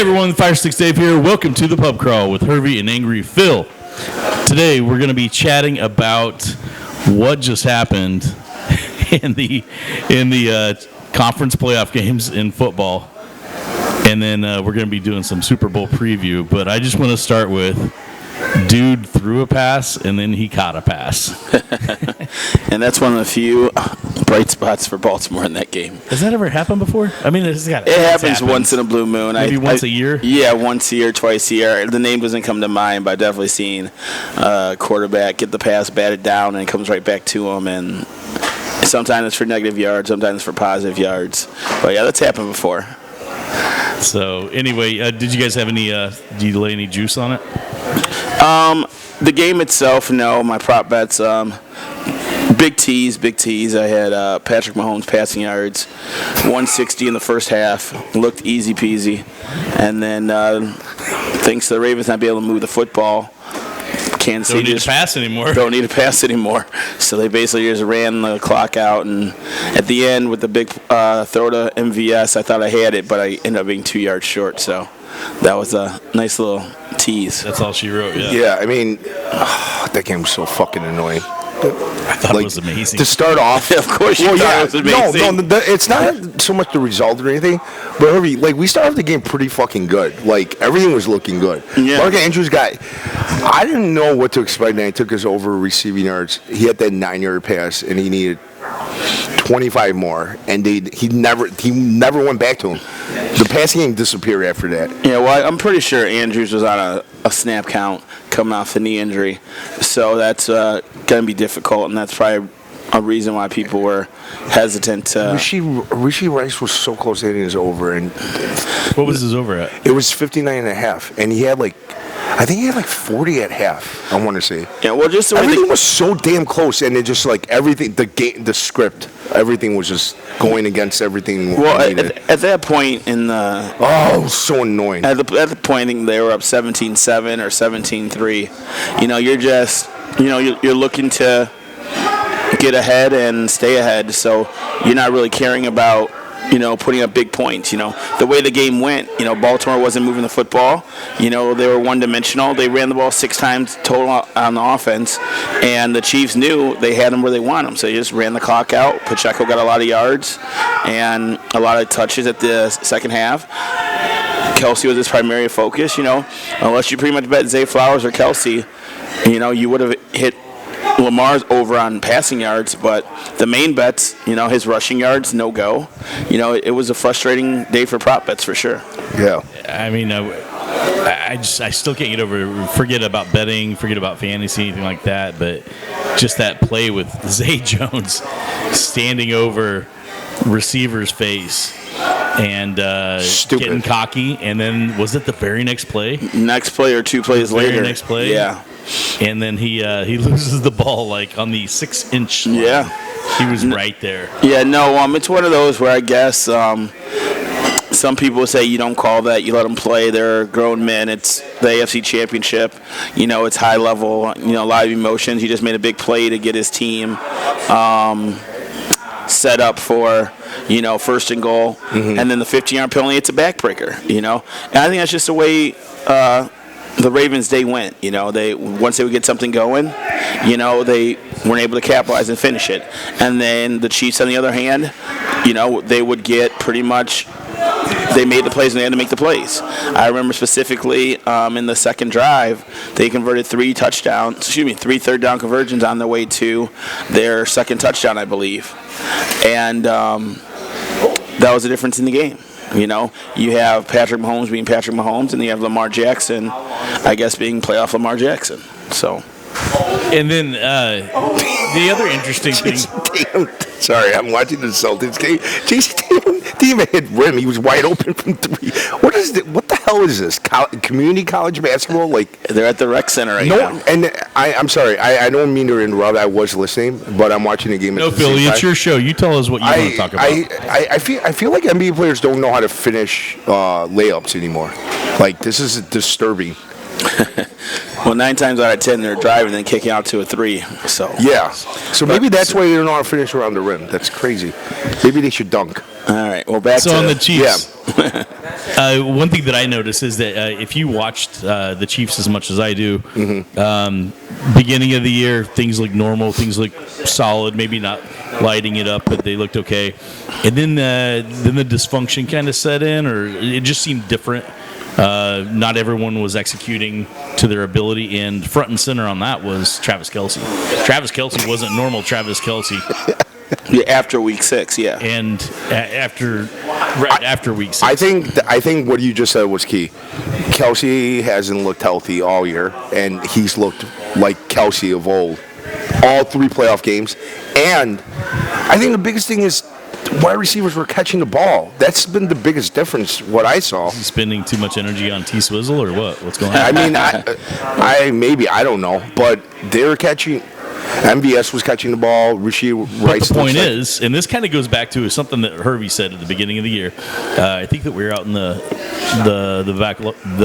everyone, Fire Sticks Dave here. Welcome to the Pub Crawl with Hervey and Angry Phil. Today we're going to be chatting about what just happened in the conference playoff games in football, and then we're going to be doing some Super Bowl preview. But I just want to start with dude threw a pass and then he caught a pass. And that's one of the few bright spots for Baltimore in that game. Has that ever happened before? I mean, it happens once in a blue moon. Maybe once a year? Yeah, once a year, twice a year. The name doesn't come to mind, but I've definitely seen a quarterback get the pass batted down and it comes right back to him. And sometimes it's for negative yards, sometimes for positive yards. But yeah, that's happened before. So anyway, did you guys have any, do you lay any juice on it? The game itself, no. My prop bets, big tease. I had Patrick Mahomes passing yards, 160 in the first half. Looked easy peasy. And then thanks to the Ravens not being able to move the football, Kansas City don't need to pass anymore. Don't need to pass anymore. So they basically just ran the clock out. And at the end with the big throw to MVS, I thought I had it, but I ended up being 2 yards short. So that was a nice little tease. That's all she wrote, yeah. Yeah, I mean, that game was so fucking annoying. I thought it was amazing. To start off, of course you thought it was amazing. No, it's not so much the result or anything, but Herbie, we started off the game pretty fucking good. Like, everything was looking good. Yeah. Mark Andrews I didn't know what to expect, and he took us over receiving yards. He had that 9-yard pass, and he needed 25 more, and he never went back to him. The passing game disappeared after that. Yeah, well, I'm pretty sure Andrews was on a snap count coming off the knee injury, so that's going to be difficult, and that's probably a reason why people were hesitant to... Rishi Rice was so close to hitting his over, and... What was his over at? It was 59.5, and he had I think he had 40 at half, I want to say. Yeah, well, just everything was so damn close, and it just everything, the script, everything was just going against everything. Well, at that point in the... Oh, it was so annoying. At the point, I think they were up 17-7 or 17-3. You're just, you're looking to get ahead and stay ahead, so you're not really caring about putting up big points. The way the game went, Baltimore wasn't moving the football. They were one-dimensional. They ran the ball 6 times total on the offense, and the Chiefs knew they had them where they want them, so they just ran the clock out. Pacheco got a lot of yards and a lot of touches at the second half. Kelsey was his primary focus, Unless you pretty much bet Zay Flowers or Kelsey, you would have hit Lamar's over on passing yards, but the main bets, his rushing yards, no go. It was a frustrating day for prop bets for sure. Yeah. I mean, I still can't get over, forget about betting, forget about fantasy, anything like that, but just that play with Zay Jones standing over receiver's face and getting cocky, and then was it the very next play? Next play or 2 plays later. Very next play? Yeah. And then he loses the ball on the 6-inch line. Yeah. He was right there. Yeah, no, it's one of those where I guess some people say you don't call that, you let them play. They're grown men. It's the AFC Championship. It's high level, a lot of emotions. He just made a big play to get his team set up for, first and goal. Mm-hmm. And then the 15-yard penalty, it's a backbreaker, And I think that's just the way the Ravens' day went. Once they would get something going, they weren't able to capitalize and finish it. And then the Chiefs, on the other hand, they would get pretty much, they made the plays and they had to make the plays. I remember specifically in the second drive, they converted 3 third-down conversions on their way to their second touchdown, I believe. And that was the difference in the game. You have Patrick Mahomes being Patrick Mahomes, and you have Lamar Jackson, I guess, being playoff Lamar Jackson. So, and then the other interesting thing. Sorry, I'm watching the Celtics game. Jason didn't even hit rim. He was wide open from 3. What the hell is this? Community college basketball? They're at the rec center right now. And I'm sorry. I don't mean to interrupt. I was listening, but I'm watching the game. No, Philly, it's your show. You tell us what you want to talk about. I feel like NBA players don't know how to finish layups anymore. This is disturbing. Well, 9 times out of 10, they're driving and then kicking out to a 3. So yeah. So maybe that's why they don't know how to finish around the rim. That's crazy. Maybe they should dunk. All right. Well, back to on the Chiefs. Yeah. One thing that I noticed is that if you watched the Chiefs as much as I do, beginning of the year, things look normal, things look solid, maybe not lighting it up, but they looked okay. And then the dysfunction kind of set in, or it just seemed different. Not everyone was executing to their ability, and front and center on that was Travis Kelce. Travis Kelce wasn't normal Travis Kelce. Yeah, after week 6, yeah. And after week 6. I think what you just said was key. Kelce hasn't looked healthy all year, and he's looked like Kelce of old. All 3 playoff games. And I think the biggest thing is wide receivers were catching the ball. That's been the biggest difference, what I saw. Is he spending too much energy on T-Swizzle or what? What's going on? I mean, I don't know, but they were catching. MVS was catching the ball. Rasheed Rice. But the point is, and this kind of goes back to something that Hervey said at the beginning of the year. I think that we were out in the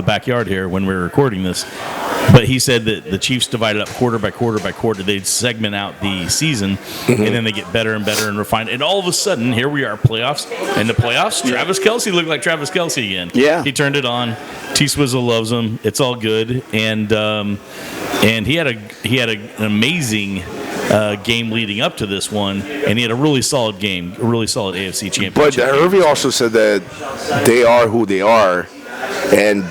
backyard here when we were recording this. But he said that the Chiefs divided up quarter by quarter by quarter. They'd segment out the season, and then they get better and better and refined. And all of a sudden, here we are, playoffs. And the playoffs, Travis Kelce looked like Travis Kelce again. Yeah. He turned it on. T-Swizzle loves him. It's all good. And he had an amazing game leading up to this one, and he had a really solid game, a really solid AFC championship. But Hervey also said that they are who they are, and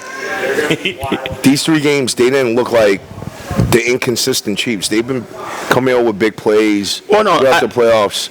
these 3 games, they didn't look like the inconsistent Chiefs. They've been coming out with big plays throughout the playoffs.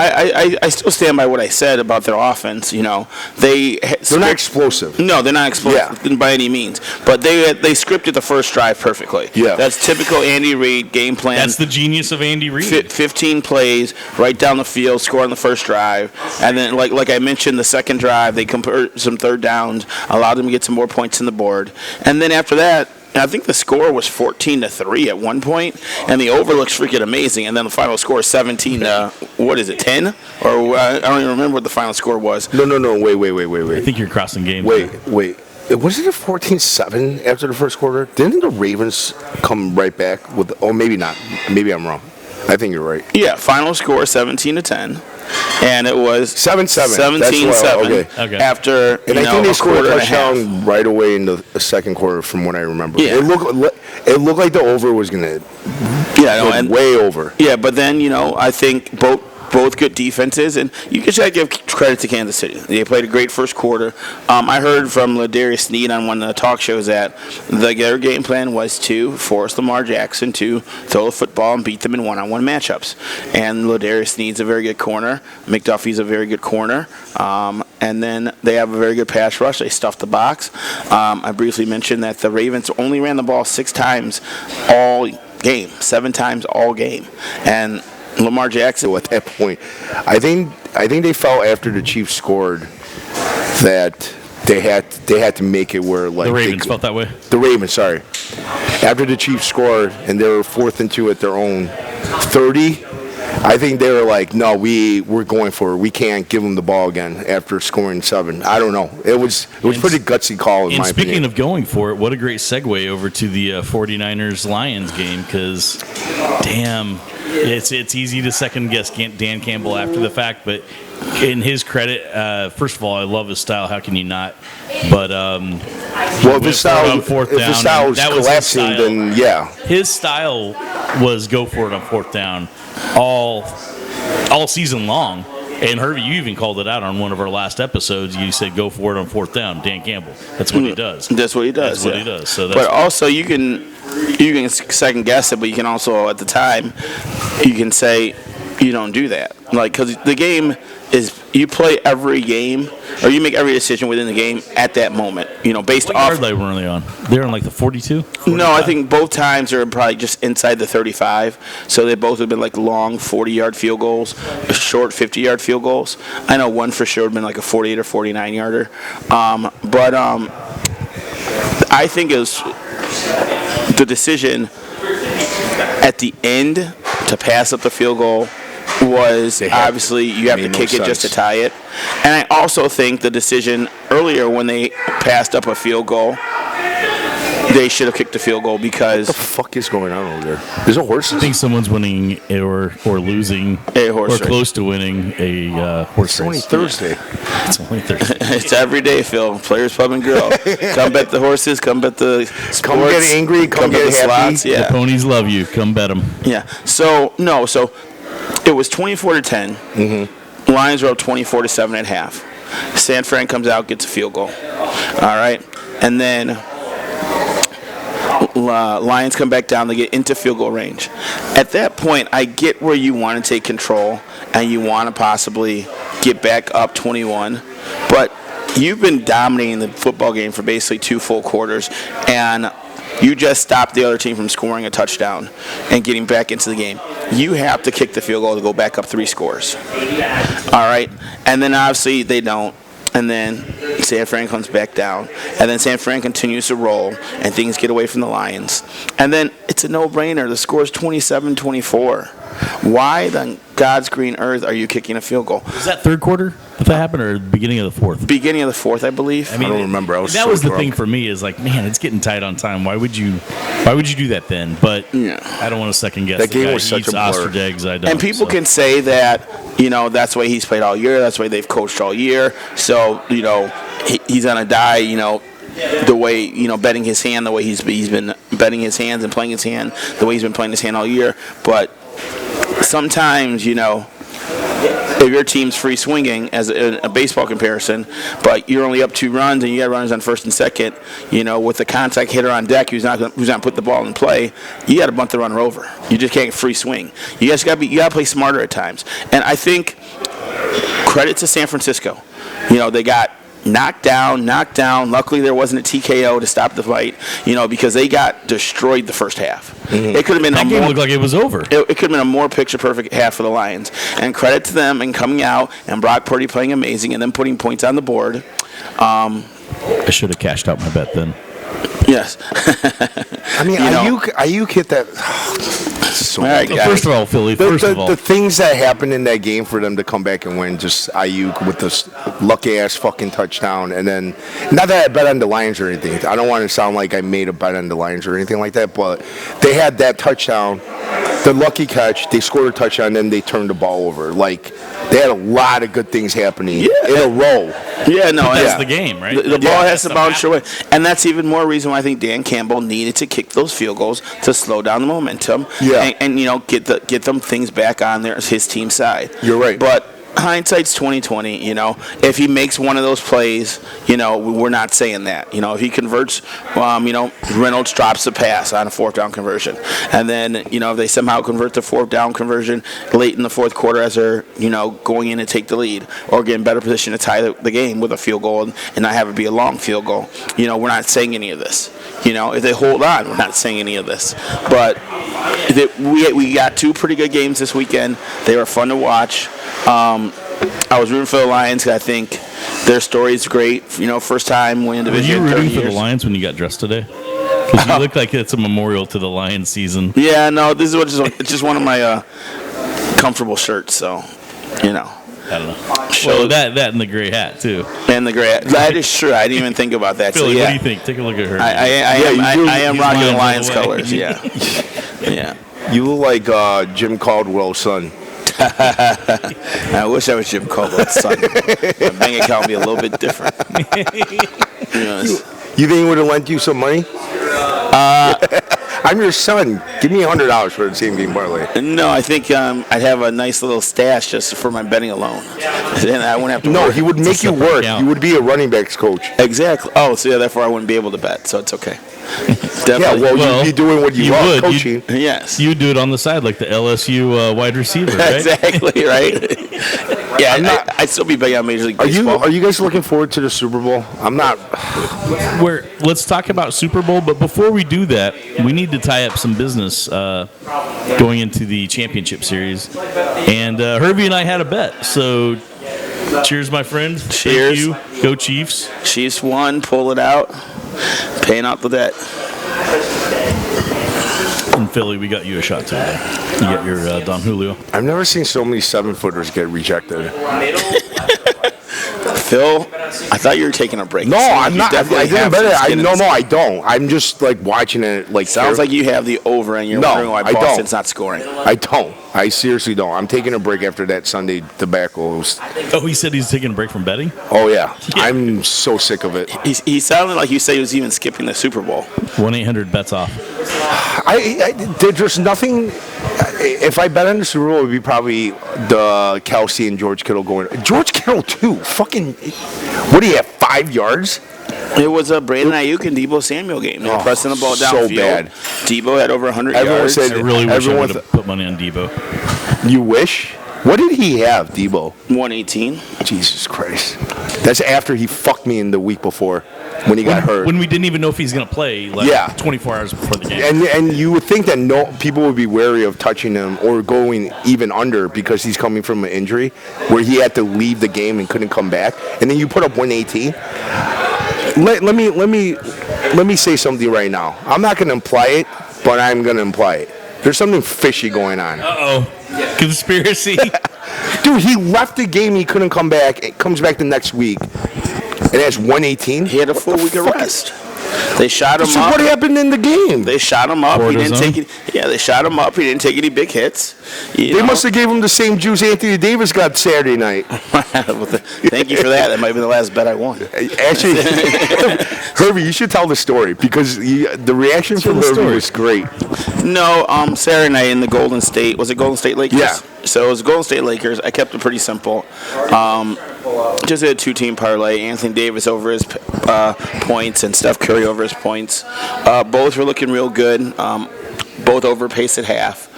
I still stand by what I said about their offense. You know, they're not explosive. No, they're not explosive by any means. But they scripted the first drive perfectly. Yeah, that's typical Andy Reid game plan. That's the genius of Andy Reid. 15 plays right down the field, score on the first drive, and then like I mentioned, the second drive they convert some third downs, allowed them to get some more points on the board, and then after that. I think the score was 14-3 at one point, and the over looks freaking amazing. And then the final score is 17 to, 10? Or I don't even remember what the final score was. No, wait. I think you're crossing games. Wait. Was it a 14-7 after the first quarter? Didn't the Ravens come right back with? Oh, maybe not. Maybe I'm wrong. I think you're right. Yeah, final score 17-10. And it was 7-7. 17-7. Okay. After and I think they scored a touchdown right away in the second quarter, from what I remember. Yeah. It looked like the over was gonna. And way over. Yeah, but then I think both good defenses, and you just gotta give credit to Kansas City. They played a great first quarter. I heard from Ladarius Sneed on one of the talk shows that their game plan was to force Lamar Jackson to throw the football and beat them in one-on-one matchups. And Ladarius Sneed's a very good corner. McDuffie's a very good corner. And then they have a very good pass rush. They stuffed the box. I briefly mentioned that the Ravens only ran the ball 6 times all game, 7 times all game. And Lamar Jackson at that point, I think they felt after the Chiefs scored that they had to make it where the Ravens felt that way. The Ravens, sorry. After the Chiefs scored and they were 4th and 2 at their own 30, I think they were like, no, we're going for it. We can't give them the ball again after scoring 7. I don't know. It was pretty gutsy call in my opinion. And speaking of going for it, what a great segue over to the 49ers-Lions game, because damn. It's easy to second guess Dan Campbell after the fact, but in his credit, first of all, I love his style. How can you not? But if his style was collapsing, then yeah. His style was go for it on 4th down all season long. And Hervey, you even called it out on one of our last episodes. You said go for it on 4th down. Dan Campbell. That's what he does. That's what he does. That's what he does. So but also you can second guess it, but you can also at the time you can say you don't do that, because the game is you play every game or you make every decision within the game at that moment. Based what off. What yard line were they on? They were on like the 42. 45? No, I think both times are probably just inside the 35. So they both have been like long 40-yard field goals, short 50-yard field goals. I know one for sure had been like a 48 or 49-yarder. But I think it was the decision at the end to pass up the field goal was obviously you have to kick it just to tie it. And I also think the decision earlier when they passed up a field goal, they should have kicked the field goal because What the fuck is going on over there? There's a horse. I think someone's winning or losing A horse or race. close to winning a horse It's only race. Thursday. It's only Thursday. it's every day, Phil. Players Pub and Grill. Come bet the horses. Come bet the sports. Come get angry, come bet get the happy. slots. The Yeah, ponies love you. Come bet them. yeah. So it was 24-10. Mm-hmm. Lions were up 24-7 at half. San Fran comes out, gets a field goal. All right, and then Lions come back down. They get into field goal range. At that point, I get where you want to take control and you want to possibly get back up 21, but you've been dominating the football game for basically 2 full quarters, and you just stopped the other team from scoring a touchdown and getting back into the game. You have to kick the field goal to go back up 3 scores. All right, and then obviously they don't. And then San Fran comes back down. And then San Fran continues to roll, and things get away from the Lions. And then it's a no-brainer. The score is 27-24. Why on God's green earth are you kicking a field goal? Was that third quarter that happened, or the beginning of the fourth? Beginning of the fourth, I believe. I mean, don't remember. I was that so was the drunk. thing for me is like, man, it's getting tight on time. Why would you do that then? But Yeah. I don't want to second guess. That the game guy was such eats a blur. ostrich eggs. I don't. And people so. can say that, that's the way he's played all year. That's the way they've coached all year. So, he's going to die, the way, betting his hand, the way he's been betting his hands and playing his hand, the way he's been playing his hand all year. But sometimes, if your team's free swinging as a baseball comparison, but you're only up 2 runs and you got runners on first and second, with the contact hitter on deck who's not going to put the ball in play, you got to bunt the runner over. You just can't free swing. You got to play smarter at times. And I think credit to San Francisco. They got knocked down. Luckily, there wasn't a TKO to stop the fight, because they got destroyed the first half. Mm-hmm. It could have been that game looked like it was over. It could have been a more picture-perfect half for the Lions. And credit to them and coming out and Brock Purdy playing amazing and then putting points on the board. I should have cashed out my bet then. Yes. I mean, Ayuk hit that. So All right, Well, guys. first of all, Philly. First of all, the things that happened in that game for them to come back and win, just Ayuk with this lucky ass fucking touchdown, and then not that I bet on the Lions or anything. I don't want to sound like I made a bet on the Lions or anything like that, but they had that touchdown, the lucky catch. They scored a touchdown, then they turned the ball over. Like they had a lot of good things happening in a row. Yeah, no, that's yeah. the game, right? The ball has to the bounce map. your way. And that's even more reason why I think Dan Campbell needed to kick those field goals to slow down the momentum Yeah. and get them things back on his team side. You're right. But hindsight's 20/20. If he makes one of those plays, we're not saying that. If he converts, Reynolds drops the pass on a 4th down conversion, and then if they somehow convert the 4th down conversion late in the 4th quarter as they're going in to take the lead or get in better position to tie the game with a field goal and not have it be a long field goal. We're not saying any of this. If they hold on, we're not saying any of this. But we got 2 pretty good games this weekend. They were fun to watch. I was rooting for the Lions because I think their story is great. First time winning Were division you in 30 rooting for years. the Lions when you got dressed today? Because you look like it's a memorial to the Lions season. Yeah, no, this is it's just one of my comfortable shirts. So, I don't know. Show- Well, that and the gray hat too. and the gray. That is true. I didn't even think about that. Philly, so, yeah. what do you think? Take a look at her. I am He's rocking the Lions Lions all the way. colors. Yeah, yeah. You look like Jim Caldwell's son. I wish I was Jim Caldwell's son. My bank account would be a little bit different. You think he would have lent you some money? I'm your son. Give me $100 for the same game parlay. No, I think I'd have a nice little stash just for my betting alone. Then I wouldn't have to No, work. he would make you separate work. account. You would be a running backs coach. Exactly. Oh, so yeah, therefore I wouldn't be able to bet, so it's okay. Yeah, Definitely. well, you'd be doing what you love, would. coaching. Yes. You do it on the side like the LSU wide receiver, right? Exactly, right? Yeah, I'd still be betting on Major League Are Baseball. you guys looking forward to the Super Bowl? I'm not. Let's talk about Super Bowl, but before we do that, we need to tie up some business going into the championship series. And Herbie and I had a bet, so cheers, my friend. Cheers. Thank you. Go Chiefs. Chiefs won, pull it out, paying out the debt. In Philly, we got you a shot today. You get your Don Julio. I've never seen so many 7-footers get rejected. Phil, I thought you were taking a break. No, It seems like I'm you not. definitely I didn't have bet some it. skin in No, this no, game. I don't. I'm just like watching it. Like Sounds like you have the over and you're No, wondering why I don't. Boston's not scoring. I don't. I seriously don't. I'm taking a break after that Sunday debacle. It was, Oh, he said he's taking a break from betting. oh yeah, I'm so sick of it. He sounded like you said he was even skipping the Super Bowl. 1-800-BETS off. There's nothing. If I bet on the Super Bowl, it would be probably the Kelsey and George Kittle going. George Kittle too. Fucking. What do you have? 5 yards? It was a Brandon Ayuk and Debo Samuel game. They were Oh, pressing the ball so downfield. bad. Debo had over 100 Everyone yards. said- I really wish I Everyone would have put money on Debo. You wish. What did he have, Debo? 118. Jesus Christ. That's after he fucked me in the week before when he got hurt. When we didn't even know if he's going to play, like Yeah. 24 hours before the game. And you would think that no people would be wary of touching him or going even under because he's coming from an injury where he had to leave the game and couldn't come back. And then you put up 118. Let me say something right now. I'm not going to imply it, but I'm going to imply it. There's something fishy going on. Uh-oh. Conspiracy. Dude, he left the game. He couldn't come back. It comes back the next week. And that's 118. He had a full week of rest. They shot him So up. what happened in the game? They shot him up. He didn't Cortisone? take it. Yeah, they shot him up. He didn't take any big hits. They must have gave him the same juice Anthony Davis got Saturday night. Thank you for that. That might have been the last bet I won. Actually, Herbie, you should tell the story because the reaction from the Herbie story. was great. No, Saturday night in the Golden State. Was it Golden State Lakers? Yeah. So it was Golden State Lakers. I kept it pretty simple. Just a two-team parlay. Anthony Davis over his points and Steph Curry over his points. Both were looking real good. Both overpaced at half.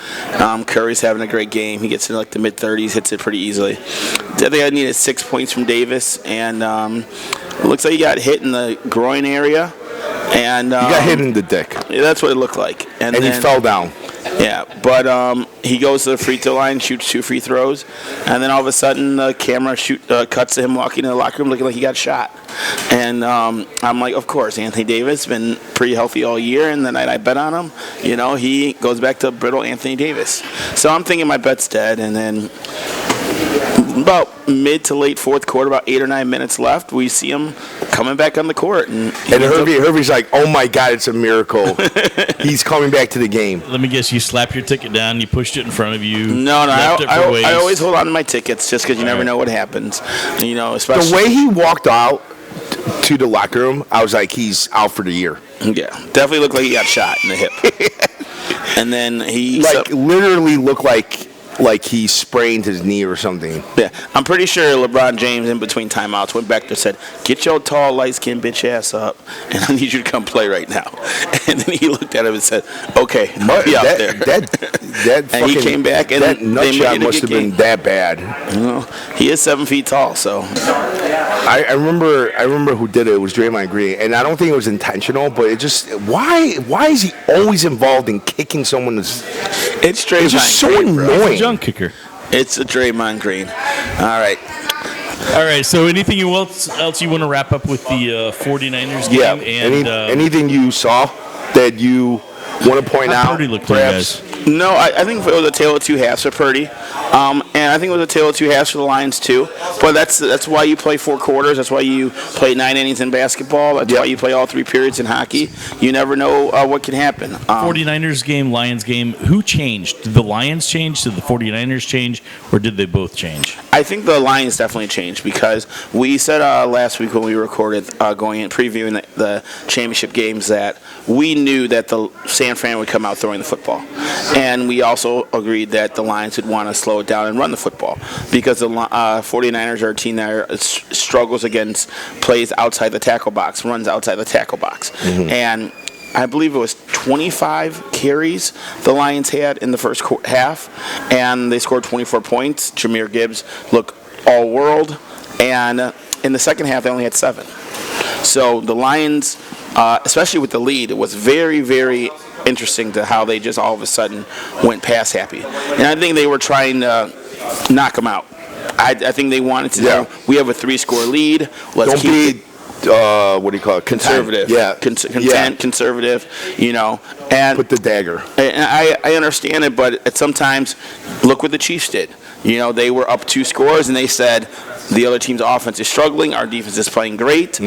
Curry's having a great game. He gets into like the mid-30s, hits it pretty easily. I think I needed 6 points from Davis, and it looks like he got hit in the groin area. And He got hit in the dick, yeah, that's what it looked like. and he then- fell down. Yeah, but he goes to the free throw line, shoots 2 free throws, and then all of a sudden the camera cuts to him walking in the locker room looking like he got shot. And I'm like, of course, Anthony Davis been pretty healthy all year, and the night I bet on him, he goes back to brittle Anthony Davis. So I'm thinking my bet's dead, and then about mid to late fourth quarter, about 8 or 9 minutes left, we see him coming back on the court. And Herbie's like, oh my God, it's a miracle. He's coming back to the game. Let me guess, you slapped your ticket down, you pushed it in front of you. No, left it for I waste. always hold on to my tickets just because you never know what happens. Especially The way he walked out to the locker room, I was like, he's out for the year. Yeah, definitely looked like he got shot in the hip. And then he Literally looked like he sprained his knee or something. yeah, I'm pretty sure LeBron James in between timeouts went back there and said, "Get your tall, light-skinned bitch ass up, and I need you to come play right now." And then he looked at him and said, "Okay, I'll be out there." That And he came back and that they nut made shot it a must good have been game. that bad. He is 7 feet tall, so I remember who did it. It was Draymond Green, and I don't think it was intentional, but it just why is he always involved in kicking someone? it's Draymond It's just so Green, bro. annoying. Junk kicker. It's a Draymond Green. All right. All right, so anything else you want to wrap up with the 49ers game? Yeah. And Anything you saw that you want to point how out? Purdy looked to you perhaps? guys? No, I think it was a tale of two halves for Purdy, and I think it was a tale of two halves for the Lions too. But that's why you play 4 quarters. That's why you play 9 innings in basketball. That's why you play all 3 periods in hockey. You never know what can happen. 49ers game, Lions game, who changed? Did the Lions change? Did the 49ers change? Or did they both change? I think the Lions definitely changed because we said last week when we recorded going in previewing the championship games that we knew that the San Fran would come out throwing the football. And we also agreed that the Lions would want to slow it down and run the football because the 49ers are a team that struggles against plays outside the tackle box, runs outside the tackle box. And I believe it was 25 carries the Lions had in the first half, and they scored 24 points. Jahmyr Gibbs looked all-world, and in the second half they only had 7. So the Lions, especially with the lead, it was very, very interesting to how they just all of a sudden went pass happy. And I think they were trying to knock them out. I think they wanted to know, we have a 3-score lead. Let's Don't keep be what do you call it? conservative. Yeah. Conservative, And Put the dagger. and I understand it, but sometimes look what the Chiefs did. You know, they were up 2 scores, and they said, the other team's offense is struggling. Our defense is playing great.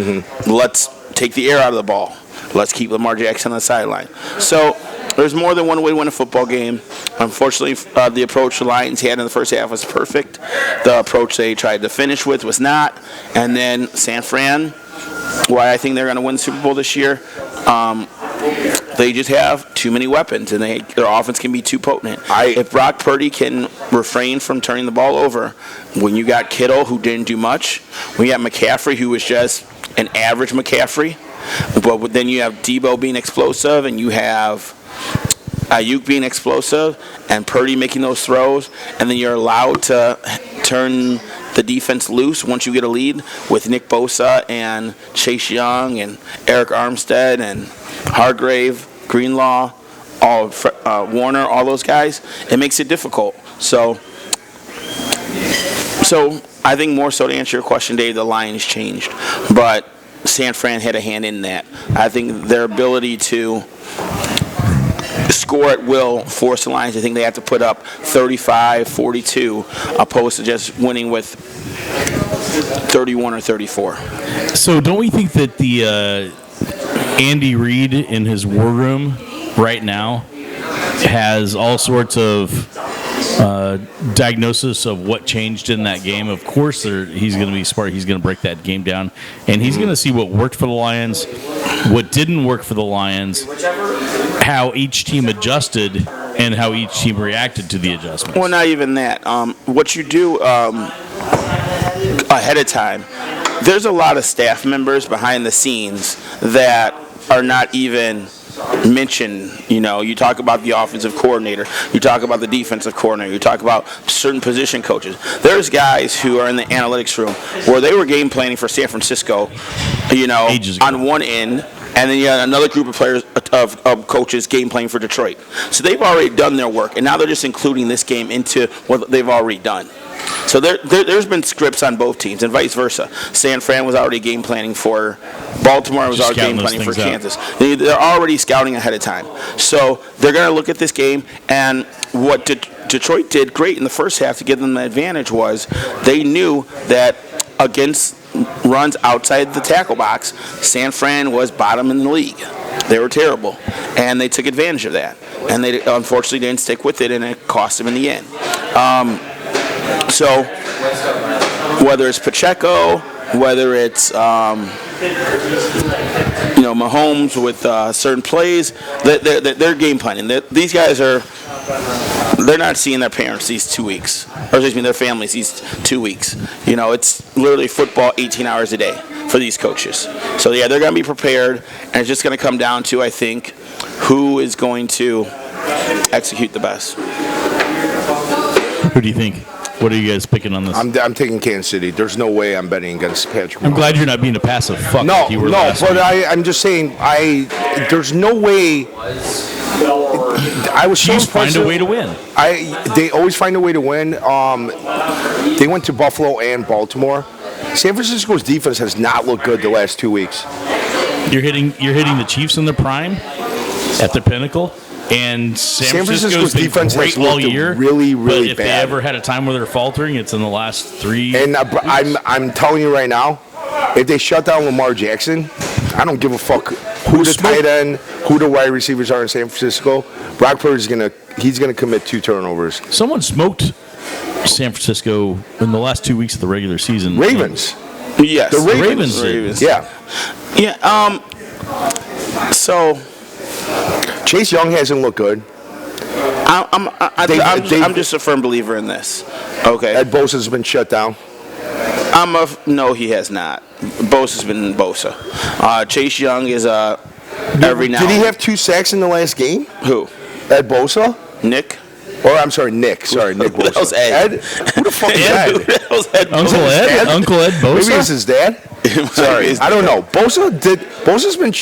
Let's take the air out of the ball. Let's keep Lamar Jackson on the sideline. So there's more than one way to win a football game. Unfortunately, the approach the Lions had in the first half was perfect. The approach they tried to finish with was not. And then San Fran, why I think they're going to win the Super Bowl this year, they just have too many weapons, and their offense can be too potent. If Brock Purdy can refrain from turning the ball over, when you got Kittle, who didn't do much, when you got McCaffrey, who was just an average McCaffrey, but then you have Debo being explosive, and you have Ayuk being explosive, and Purdy making those throws, and then you're allowed to turn the defense loose once you get a lead with Nick Bosa and Chase Young and Eric Armstead and Hargrave, Greenlaw, Warner, all those guys. It makes it difficult. So I think more so to answer your question, Dave, the Lions changed, but San Fran had a hand in that. I think their ability to score at will force the Lions. I think they have to put up 35, 42, opposed to just winning with 31 or 34. So don't we think that the Andy Reid in his war room right now has all sorts of diagnosis of what changed in that game? Of course, he's going to be smart. He's going to break that game down, and he's going to see what worked for the Lions, what didn't work for the Lions, how each team adjusted, and how each team reacted to the adjustments. Well, not even that. What you do ahead of time, there's a lot of staff members behind the scenes that are not even mentioned. You know, you talk about the offensive coordinator, you talk about the defensive coordinator, you talk about certain position coaches. There's guys who are in the analytics room where they were game planning for San Francisco, you know, on one end, and then you had another group of players, of coaches, game playing for Detroit. So they've already done their work, and now they're just including this game into what they've already done. So there's been scripts on both teams, and vice versa. San Fran was already game planning for Baltimore, was already game planning for Kansas. They're already scouting ahead of time. So they're going to look at this game, and what Detroit did great in the first half to give them the advantage was they knew that against runs outside the tackle box, San Fran was bottom in the league. They were terrible, and they took advantage of that. And they unfortunately didn't stick with it, and it cost them in the end. So whether it's Pacheco, whether it's Mahomes with certain plays, they're game planning. These guys they're not seeing their parents these 2 weeks, or excuse me, their families these 2 weeks. You know, it's literally football 18 hours a day for these coaches. So yeah, they're going to be prepared, and it's just going to come down to, I think, who is going to execute the best. Who do you think? What are you guys picking on this? I'm taking Kansas City. There's no way I'm betting against Patrick Mahomes. I'm glad you're not being a passive fuck. No, like you were last but week. I'm just saying. There's no way. I was so Chiefs find impressive. a way to win. They always find a way to win. They went to Buffalo and Baltimore. San Francisco's defense has not looked good the last 2 weeks. You're hitting the Chiefs in their prime, at their pinnacle, and San Francisco's been defense great has all looked year. really, really but if bad. they ever had a time where they're faltering, it's in the last 3. And I'm telling you right now, if they shut down Lamar Jackson, I don't give a fuck who the tight end, who the wide receivers are in San Francisco. Brock Purdy's gonna commit 2 turnovers. Someone smoked San Francisco in the last 2 weeks of the regular season. Ravens. Yes, The Ravens. did. Yeah. Yeah. So Chase Young hasn't looked good. I'm just a firm believer in this. Okay. Ed Bosa's been shut down. No, he has not. Bosa's been Bosa. Chase Young is every now. Did he have 2 sacks in the last game? Who? Ed Bosa? Nick? Or I'm sorry, Nick. Sorry, Nick Who the Bosa. hell's Ed? Who the fuck is Ed? Who the hell's Ed? Uncle Ed? Dad? Uncle Ed Bosa? Maybe it's his dad. Sorry, I don't know. Bosa's been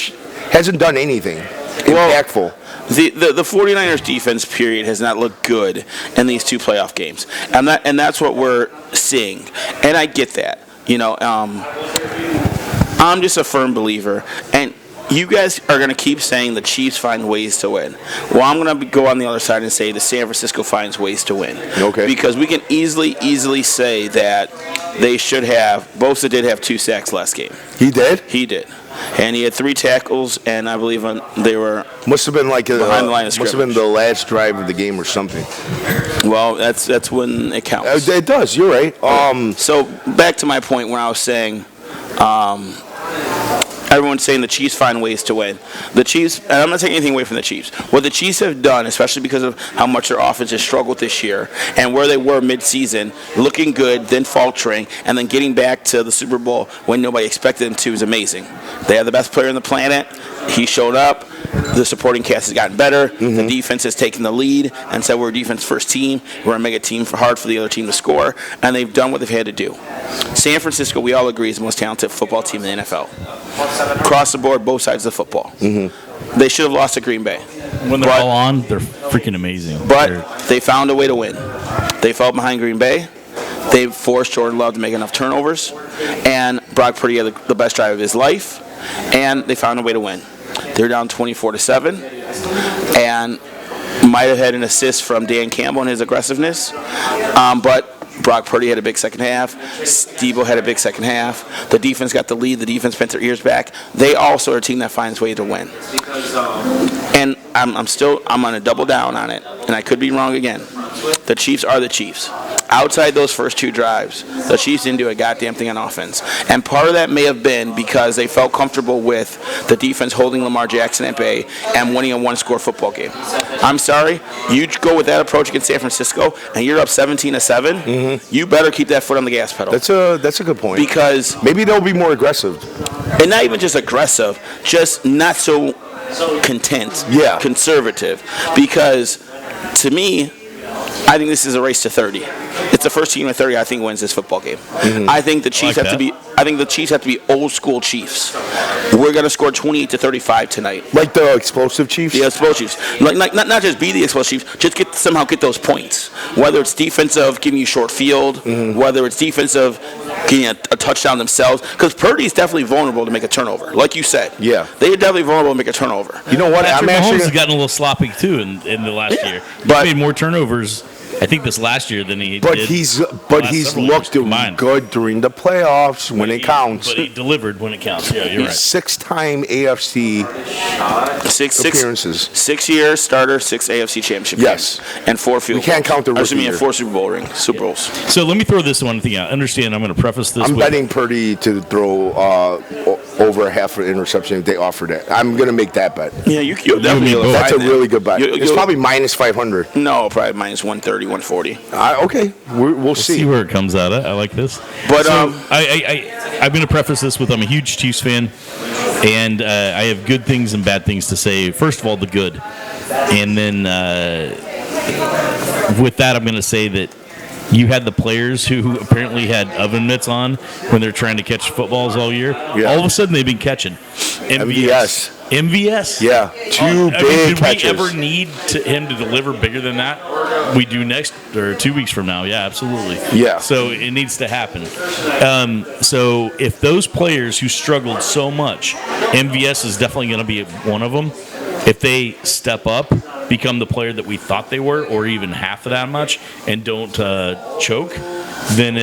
hasn't done anything impactful. The 49ers defense period has not looked good in these 2 playoff games, and that's what we're seeing, and I get that. You know, I'm just a firm believer, and you guys are going to keep saying the Chiefs find ways to win. Well, I'm going to go on the other side and say the San Francisco finds ways to win. Okay. Because we can easily say that they should have. Bosa did have 2 sacks last game. He did? He did. And he had 3 tackles, and I believe they were Must have been like behind the line of must have been scrimmage. the last drive of the game or something. Well, that's when it counts. It does. You're right. So back to my point when I was saying, everyone's saying the Chiefs find ways to win. The Chiefs, and I'm not taking anything away from the Chiefs. What the Chiefs have done, especially because of how much their offense has struggled this year and where they were mid-season, looking good, then faltering, and then getting back to the Super Bowl when nobody expected them to, is amazing. They have the best player on the planet. He showed up. The supporting cast has gotten better. The defense has taken the lead and said we're a defense first team. We're going to make a team hard for the other team to score. And they've done what they've had to do. San Francisco, we all agree, is the most talented football team in the NFL. Across the board, both sides of the football. They should have lost to Green Bay. When they're all on, they're freaking amazing. But they found a way to win. They fell behind Green Bay. They forced Jordan Love to make enough turnovers. And Brock Purdy had the best drive of his life. And they found a way to win. They're down 24-7, and might have had an assist from Dan Campbell in his aggressiveness, but Brock Purdy had a big second half. Steve-O had a big second half. The defense got the lead. The defense bent their ears back. They also are a team that finds ways to win. And I'm going to double down on it, and I could be wrong again. The Chiefs are the Chiefs. Outside those first 2 drives, the Chiefs didn't do a goddamn thing on offense. And part of that may have been because they felt comfortable with the defense holding Lamar Jackson at bay and winning a 1-score football game. I'm sorry, you go with that approach against San Francisco and you're up 17-7, you better keep that foot on the gas pedal. that's a good point. Because Maybe they'll be more aggressive. and not even just aggressive, just not so content, conservative. Because to me, I think this is a race to 30. It's the first team at 30 I think wins this football game. I think the Chiefs have to be. I think the Chiefs have to be old school Chiefs. We're gonna score 28-35 tonight. Like the explosive Chiefs? The explosive Chiefs. Like not just be the explosive Chiefs, just somehow get those points. Whether it's defensive, giving you short field, whether it's defensive, getting a touchdown themselves. Because Purdy's definitely vulnerable to make a turnover. Like you said. Yeah. They're definitely vulnerable to make a turnover. You know what? Patrick I'm Mahomes actually has gotten a little sloppy too in the last year. But- He's made more turnovers, I think, this last year than he But did. he's several looked years combined. good during the playoffs when it counts. But he delivered when it counts. Yeah, you're right. 6-time AFC Six appearances. 6 year starter, 6 AFC championship Yes. games, and 4 field We can't goals. count the Or excuse rookie me, and year. 4 Super Bowls. So let me throw this one thing out. Understand, I'm going to preface this I'm with betting Purdy to throw over half an interception if they offer that. I'm going to make that bet. Yeah, you'll definitely. both. That's a find really good bet. You- It's you'll- probably minus 500. no, probably minus 130, 140. Okay, we'll see see. where it comes out at. I like this. But, so I'm going to preface this with I'm a huge Chiefs fan, and I have good things and bad things to say. First of all, the good, and then with that, I'm going to say that you had the players who apparently had oven mitts on when they're trying to catch footballs all year. Yeah. All of a sudden, they've been catching MVS. MVS. Yeah, two big did catches. we ever need him to deliver bigger than that? We do next or 2 weeks from now. Yeah, absolutely. Yeah. So it needs to happen. So if those players who struggled so much, MVS is definitely going to be one of them. If they step up, become the player that we thought they were, or even half of that much, and don't choke, then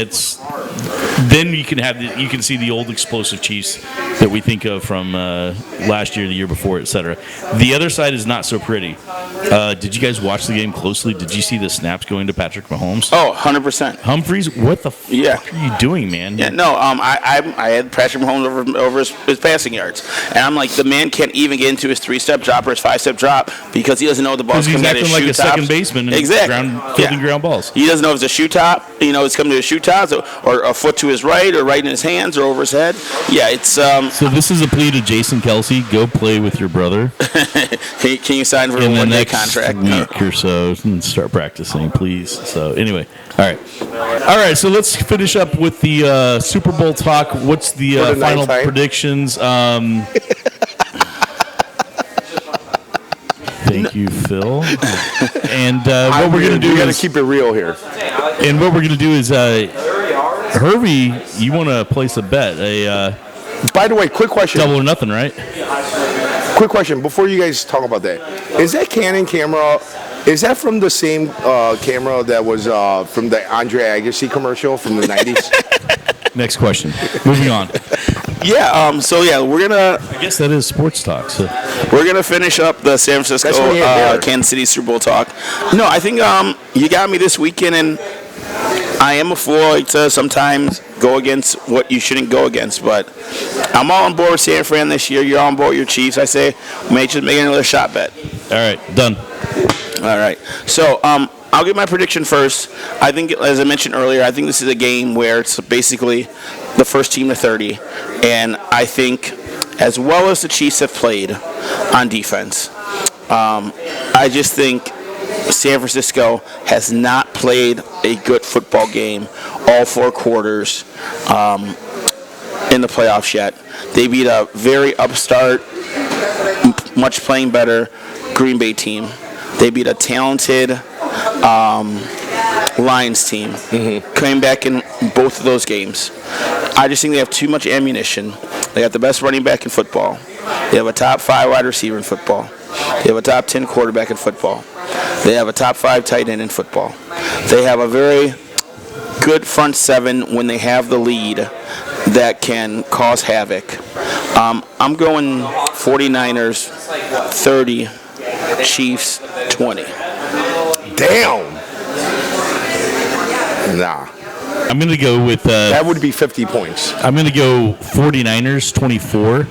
you can see the old explosive Chiefs that we think of from last year, the year before, etc. The other side is not so pretty. Did you guys watch the game closely? Did you see the snaps going to Patrick Mahomes? Oh, 100%. Humphreys, what the Yeah. fuck are you doing, man? Yeah, no, I had Patrick Mahomes over his passing yards, and I'm like, the man can't even get into his 3-step drop or his 5-step drop because he doesn't know the ball's Because he's coming at his acting like shoe a tops. second baseman and Exactly. fielding ground balls. He doesn't know if it's a shoe top, it's coming to his shoe tops, or a foot to his right, or right in his hands, or over his head. Yeah, it's. So this is a plea to Jason Kelsey. Go play with your brother Can you sign for a in the 1-day next contract? week or so and start practicing, please. So anyway, all right. So let's finish up with the Super Bowl talk. What's the For the final ninth time? predictions? Thank you, Phil. And what we're gonna do we got to is, keep it real here. and what we're gonna do is, Hervey, you want to place a bet, a By the way, quick question. double or nothing, right? Quick question before you guys talk about that. Is that Canon camera? Is that from the same camera that was from the Andre Agassi commercial from the 90s? Next question. Moving on. Yeah. So yeah, I guess that is sports talk. So we're gonna finish up the San Francisco That's when you had Derek. Kansas City Super Bowl talk. No, I think you got me this weekend, and I am a fool to sometimes go against what you shouldn't go against, but I'm all on board with San Fran this year. You're on board with your Chiefs. I say we may just make another shot bet. all right, done. All right. So I'll give my prediction first. I think, as I mentioned earlier, I think this is a game where it's basically the first team to 30. And I think, as well as the Chiefs have played on defense, I just think San Francisco has not played a good football game all 4 quarters in the playoffs yet. They beat a very upstart, much playing better Green Bay team. They beat a talented Lions team. Came back in both of those games. I just think they have too much ammunition. They got the best running back in football. They have a top 5 wide receiver in football. They have a top 10 quarterback in football. They have a top 5 tight end in football. They have a very good front 7 when they have the lead that can cause havoc. I'm going 49ers 30, Chiefs 20. Damn. Nah. I'm going to go with. That would be 50 points. I'm going to go 49ers 24.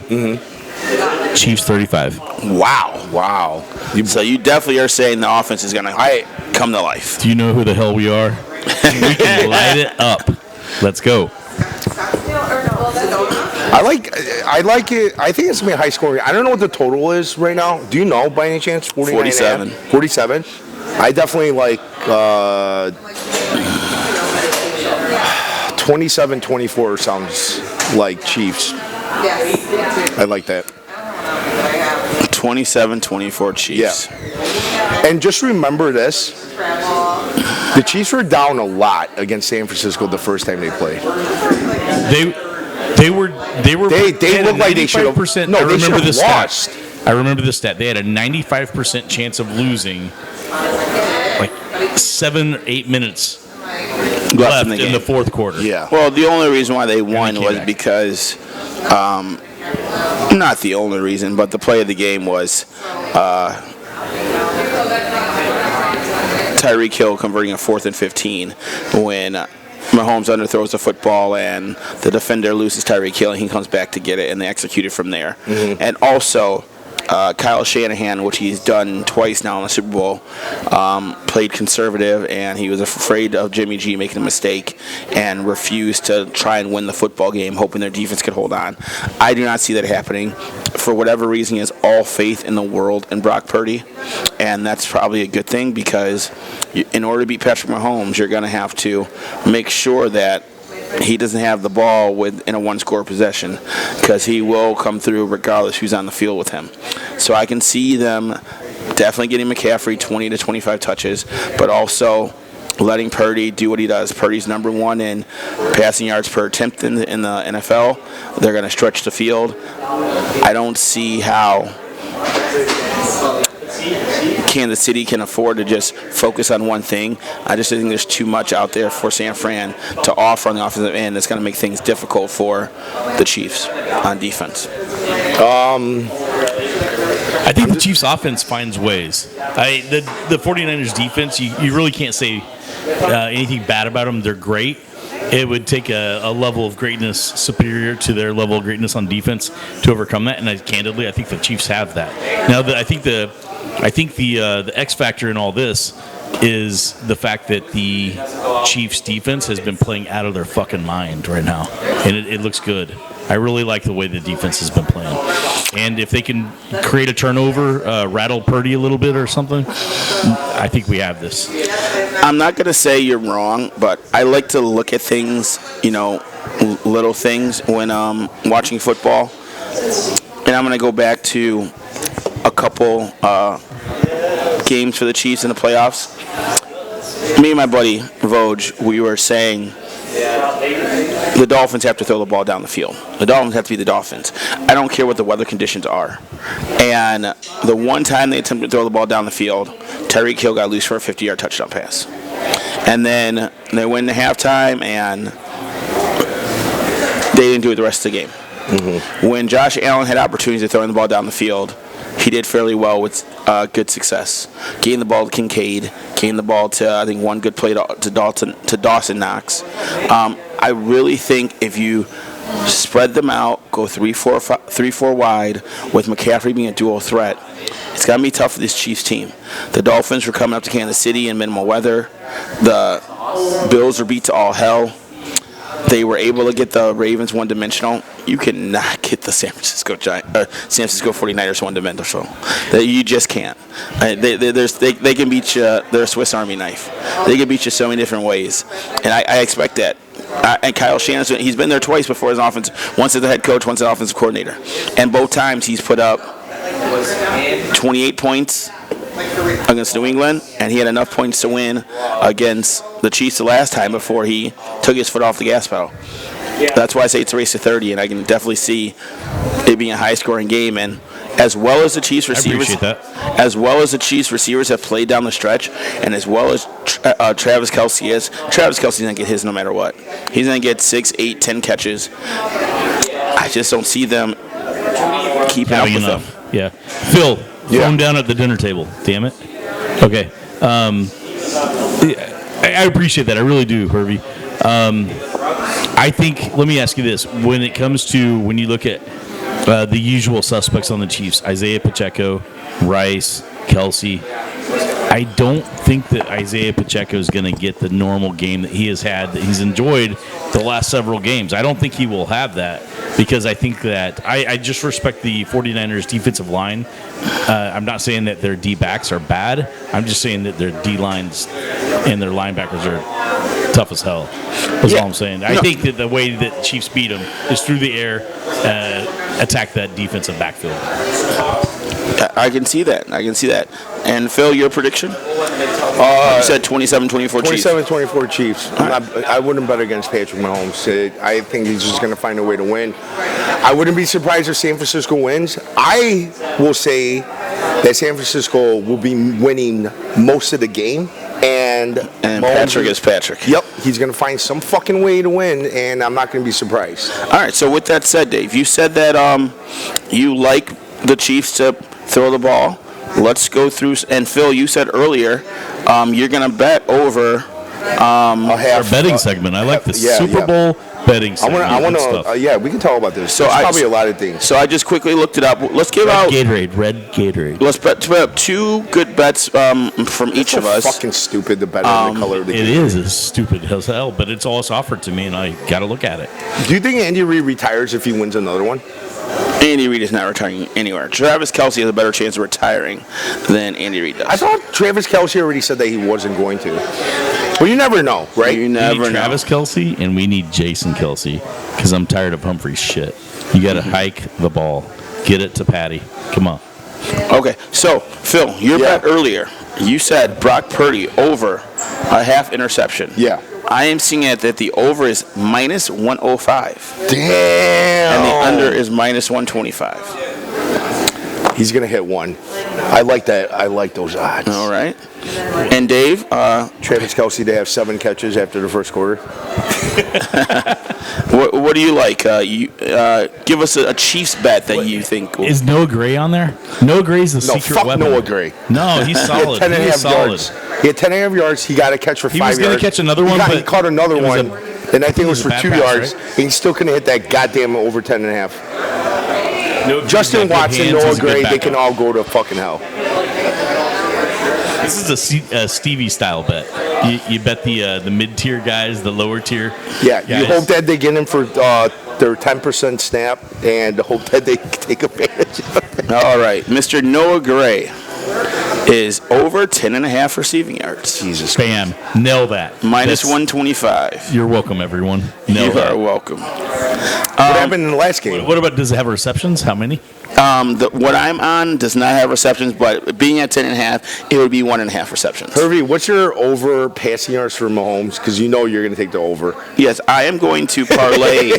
Chiefs 35. Wow. So you definitely are saying the offense is going to come to life. Do you know who the hell we are? We can light it up. Let's go. I like it. I think it's going to be high scoring. I don't know what the total is right now. Do you know by any chance? 47. 47? I definitely like 27-24 sounds like Chiefs. I like that. 27-24 Chiefs. Yeah. And just remember this. The Chiefs were down a lot against San Francisco the first time they played. They looked like they should have. No, they should have lost. I remember this stat. They had a 95% chance of losing, like 7 or 8 minutes left in the fourth quarter. Yeah. Well, the only reason why they won was back. because, not the only reason, but the play of the game was Tyreek Hill converting a 4th and 15 when Mahomes underthrows the football and the defender loses Tyreek Hill and he comes back to get it and they execute it from there. And also, Kyle Shanahan, which he's done twice now in the Super Bowl, played conservative and he was afraid of Jimmy G making a mistake and refused to try and win the football game, hoping their defense could hold on. I do not see that happening. For whatever reason, he has all faith in the world in Brock Purdy, and that's probably a good thing because in order to beat Patrick Mahomes, you're going to have to make sure that he doesn't have the ball in a one-score possession because he will come through regardless who's on the field with him. So I can see them definitely getting McCaffrey 20 to 25 touches, but also letting Purdy do what he does. Purdy's number 1 in passing yards per attempt in the NFL. They're going to stretch the field. I don't see how Kansas City can afford to just focus on one thing. I just think there's too much out there for San Fran to offer on the offensive end. That's going to make things difficult for the Chiefs on defense. I think the Chiefs' offense finds ways. The 49ers' defense, you really can't say anything bad about them. They're great. It would take a level of greatness superior to their level of greatness on defense to overcome that. And candidly, I think the Chiefs have that. Now, I think the X factor in all this is the fact that the Chiefs' defense has been playing out of their fucking mind right now, and it looks good. I really like the way the defense has been playing. And if they can create a turnover, rattle Purdy a little bit or something, I think we have this. I'm not going to say you're wrong, but I like to look at things, little things when watching football. And I'm going to go back to a couple games for the Chiefs in the playoffs. Me and my buddy, Voj, we were saying the Dolphins have to throw the ball down the field. The Dolphins have to be the Dolphins. I don't care what the weather conditions are. And the one time they attempted to throw the ball down the field, Tyreek Hill got loose for a 50-yard touchdown pass. And then they went into halftime, and they didn't do it the rest of the game. Mm-hmm. When Josh Allen had opportunities to throw the ball down the field, he did fairly well with good success. Getting the ball to Kincaid, getting the ball to, I think, one good play to Dawson Knox. I really think if you spread them out, go 3-4 wide, with McCaffrey being a dual threat, it's going to be tough for this Chiefs team. The Dolphins were coming up to Kansas City in minimal weather. The Bills were beat to all hell. They were able to get the Ravens one-dimensional. You cannot get the San Francisco 49ers one-dimensional. You just can't. They can beat you. They're a Swiss Army knife. They can beat you so many different ways, and I expect that. And Kyle Shanahan, he's been there twice before as an offense. Once as the head coach, once as an offensive coordinator, and both times he's put up 28 points against New England, and he had enough points to win against the Chiefs the last time before he took his foot off the gas pedal. That's why I say it's a race to 30, and I can definitely see it being a high-scoring game. And as well as the Chiefs receivers, have played down the stretch, and as well as Travis Kelce is, Travis Kelce's gonna get his no matter what. He's gonna get 6, 8, 10 catches. I just don't see them keeping up with them. Yeah, Phil, throw him down at the dinner table. Damn it. Okay. I appreciate that. I really do, Hervey. I think, let me ask you this. When it comes to, when you look at the usual suspects on the Chiefs, Isaiah Pacheco, Rice, Kelce, I don't think that Isaiah Pacheco is going to get the normal game that he has had, that he's enjoyed the last several games. I don't think he will have that, because I think that I just respect the 49ers defensive line. I'm not saying that their D-backs are bad. I'm just saying that their D-lines and their linebackers are tough as hell. That's all I'm saying. I think that the way that Chiefs beat them is through the air, attack that defensive backfield. I can see that. And Phil, your prediction? You said 27-24 Chiefs. 27-24 Chiefs. I wouldn't bet against Patrick Mahomes. I think he's just going to find a way to win. I wouldn't be surprised if San Francisco wins. I will say that San Francisco will be winning most of the game. And Patrick is Patrick. Yep, he's going to find some fucking way to win, and I'm not going to be surprised. All right, so with that said, Dave, you said that you like the Chiefs to throw the ball. Let's go through. And Phil, you said earlier you're going to bet over our betting segment. I like the Super Bowl betting segment. I want to. We can talk about this. So there's probably a lot of things. So I just quickly looked it up. Let's give out red Gatorade. Let's bet up two good bets from each of us. Fucking stupid. The bet on the color of the Gatorade. It is stupid as hell, but it's always offered to me, and I got to look at it. Do you think Andy Reid retires if he wins another one? Andy Reid is not retiring anywhere. Travis Kelce has a better chance of retiring than Andy Reid does. I thought Travis Kelce already said that he wasn't going to. Well, you never know, right? You never know. Travis Kelce, and we need Jason Kelce, because I'm tired of Humphrey's shit. You got to hike the ball. Get it to Patty. Come on. Okay, so, Phil, your bet earlier, you said Brock Purdy over a half interception. Yeah. I am seeing it that the over is minus 105. Damn. And the under is minus 125. He's going to hit one. I like that. I like those odds. All right. And Dave? Travis Kelce to have 7 catches after the first quarter. What do you like? Give us a Chiefs bet that you think. Is Noah Gray on there? Noah Gray's the secret weapon. Noah Gray. No, he's solid. He had 10.5 yards. He had 10.5 yards. He got a catch for 5 yards. He was going to catch another one, he caught another one, and I think it was for 2 yards. Right? And he still couldn't hit that goddamn over 10.5. Justin Watson, Noah Gray, they can all go to fucking hell. This is a Stevie style bet. You bet the mid-tier guys, the lower tier. Yeah, guys. You hope that they get him for their 10% snap, and hope that they take advantage of it. All right, Mr. Noah Gray. is over 10.5 receiving yards. Jesus. Bam. Nail that. Minus That's- 125. You're welcome, everyone. Nail You that. are welcome. What happened in the last game? What about, does it have receptions? How many? What I'm on does not have receptions, but being at 10.5, it would be 1.5 receptions. Hervey, what's your over passing yards for Mahomes? Because you know you're going to take the over. Yes, I am going to parlay.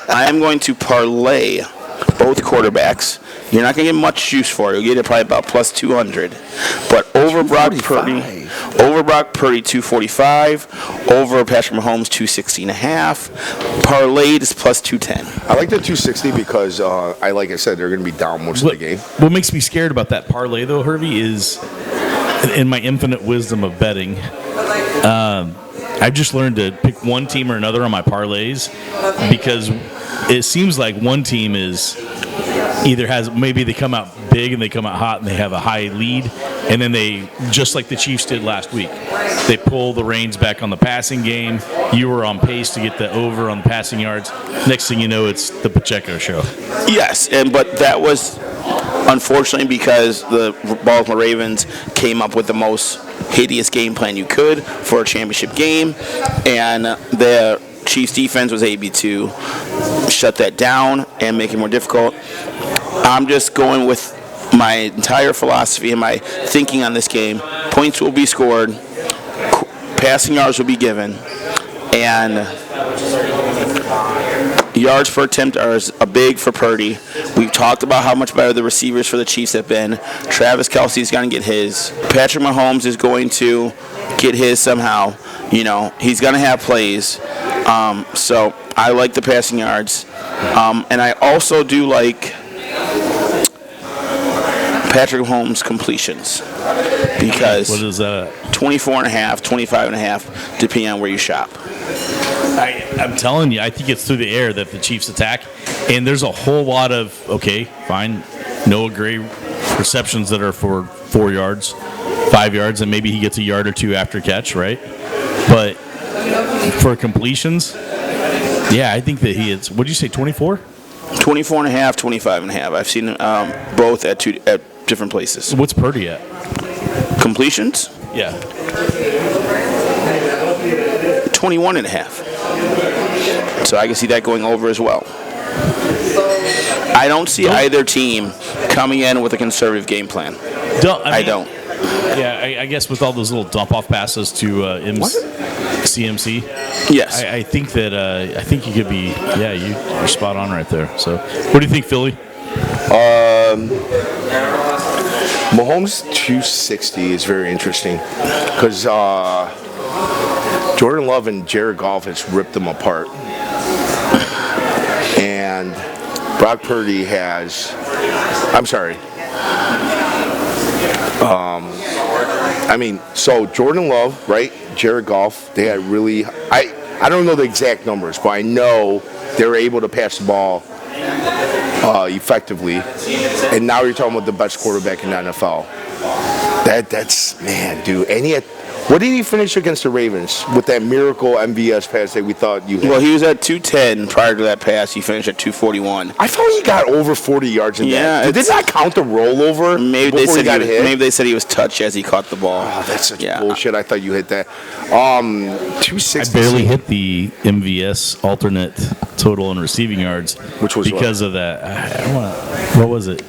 I am going to parlay both quarterbacks. You're not going to get much juice for it. You'll get it probably about plus 200. But over Brock Purdy, 245. Over Patrick Mahomes, 260.5. Parlayed is plus 210. I like the 260 because, like I said, they're going to be down most of the game. What makes me scared about that parlay, though, Hervey, is in my infinite wisdom of betting, I've just learned to pick one team or another on my parlays because it seems like one team is either maybe they come out big and they come out hot and they have a high lead, and then they, just like the Chiefs did last week, they pull the reins back on the passing game. You were on pace to get the over on the passing yards. Next thing you know, it's the Pacheco show. Yes, but that was unfortunately because the Baltimore Ravens came up with the most hideous game plan you could for a championship game, and the Chiefs defense was able to shut that down and make it more difficult. I'm just going with my entire philosophy and my thinking on this game. Points will be scored, passing yards will be given, and yards per attempt are a big for Purdy. We've talked about how much better the receivers for the Chiefs have been. Travis Kelce's going to get his. Patrick Mahomes is going to get his somehow. You know, he's going to have plays. So I like the passing yards. And I also do like Patrick Mahomes completions because What is that? 24.5, 25.5, depending on where you shop. I'm telling you, I think it's through the air that the Chiefs attack, and there's a whole lot of, okay, fine, Noah Gray receptions that are for 4 yards, 5 yards, and maybe he gets a yard or two after catch, right? But for completions, yeah, I think that he is, what did you say, 24? 24.5, 25.5. I've seen both at different places. What's Purdy at? Completions, Yeah. 21.5. So I can see that going over as well. I don't see either team coming in with a conservative game plan. I don't. Yeah, I guess with all those little dump-off passes to CMC, Yes. I think that I think you could be, yeah, you're spot on right there. So, what do you think, Philly? Mahomes 260 is very interesting because Jordan Love and Jared Goff has ripped them apart. And Brock Purdy has, I'm sorry. So Jordan Love, right? Jared Goff, they had really, I don't know the exact numbers, but I know they were able to pass the ball effectively. And now you're talking about the best quarterback in the NFL. That's, man, dude. And he had, what did he finish against the Ravens with that miracle MVS pass that we thought you had? Well, he was at 210 prior to that pass. He finished at 241. I thought he got over 40 yards in Yeah, that. Did they not count the rollover Maybe they before said he got hit? maybe they said he was touched as he caught the ball. Oh, that's such Yeah. bullshit. I thought you hit that. 260. I barely hit the MVS alternate total in receiving yards, Which was because of that. What was it?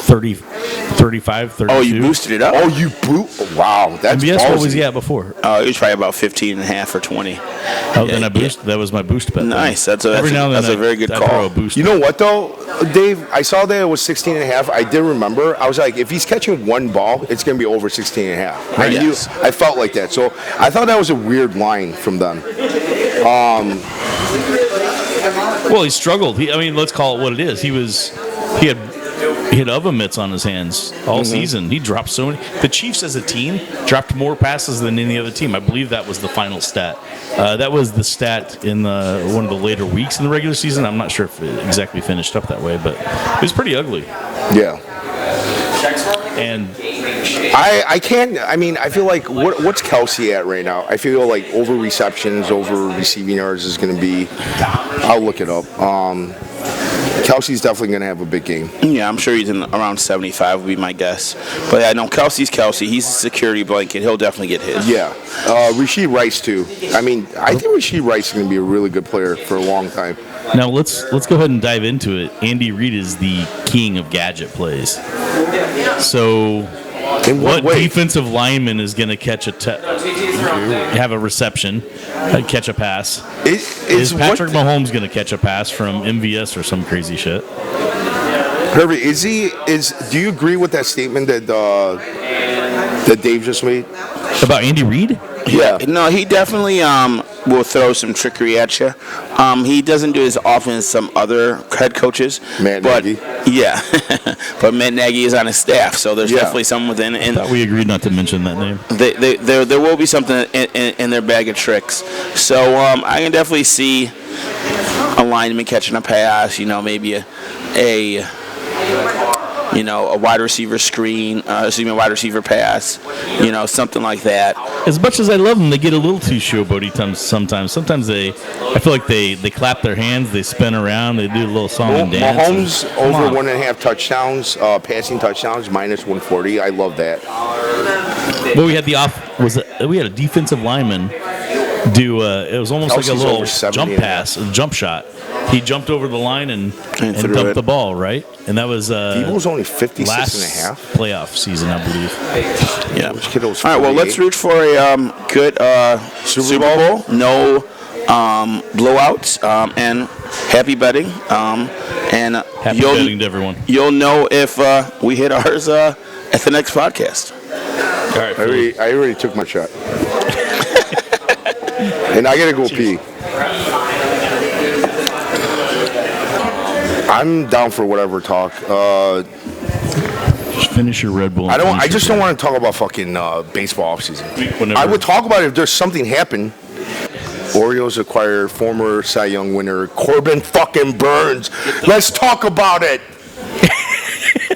35, 32? Oh, you boosted it up? Oh, you boot! Wow, that's MVS, ballsy. what was he at before? It was probably about 15.5 or 20. Oh, then I boost. That was my boost bet. then. Nice. That's a very good I call. throw a boost. You know what though, Dave? I saw that it was 16 and a half. I did remember. I was like, if he's catching one ball, it's going to be over 16 and a half. I knew. Yes. I felt like that. So I thought that was a weird line from them. Well, he struggled. Let's call it what it is. He had oven mitts on his hands all season. He dropped so many. The Chiefs as a team dropped more passes than any other team. I believe that was the final stat. That was the stat in one of the later weeks in the regular season. I'm not sure if it exactly finished up that way, but it was pretty ugly. Yeah. And I can't. I feel like what's Kelsey at right now? I feel like over receptions, over receiving yards is going to be. I'll look it up. Kelsey's definitely going to have a big game. Yeah, I'm sure he's in around 75 would be my guess. But I know Kelsey's Kelsey. He's a security blanket. He'll definitely get his. Yeah. Rashid Rice, too. I mean, I think Rashid Rice is going to be a really good player for a long time. Now let's go ahead and dive into it. Andy Reid is the king of gadget plays. So In what way? defensive lineman is going to catch have a reception, catch a pass? Is Patrick Mahomes going to catch a pass from MVS or some crazy shit? Herbie, do you agree with that statement that Dave just made? About Andy Reid? Yeah. No, he definitely will throw some trickery at you. He doesn't do it as often as some other head coaches. Matt Nagy. Yeah, but Matt Nagy is on his staff, so there's definitely someone within. And Thought we agreed not to mention that name. there will be something in their bag of tricks. So I can definitely see a lineman catching a pass. Maybe a wide receiver screen, a wide receiver pass, something like that. As much as I love them, they get a little too showboaty sometimes. Sometimes I feel like they clap their hands, they spin around, they do a little song and dance. Mahomes over 1.5 touchdowns, passing touchdowns, minus 140. I love that. Well, we had we had a defensive lineman do it was almost Kelsey's like a little over 70 jump and a pass, a jump shot. He jumped over the line and threw dumped it. the ball, right? And that was Debo's only 56 last and a half. playoff season, I believe. Yeah. Which kid was All right. Well, 48? let's root for a good Super Bowl. No blowouts and happy betting. And Happy betting to everyone. You'll know if we hit ours at the next podcast. All right, Philly. I already took my shot. And I got to go pee. I'm down for whatever talk. Just finish your Red Bull. I just don't want to talk about fucking baseball offseason. Whenever. I would talk about it if there's something happen. Orioles acquire former Cy Young winner Corbin fucking Burns. Let's talk about it.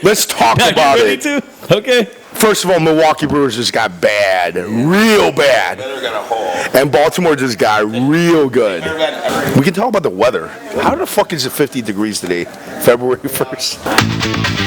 Let's talk about it. Okay. First of all, Milwaukee Brewers just got bad, real bad. And Baltimore just got real good. We can talk about the weather. How the fuck is it 50 degrees today, February 1st?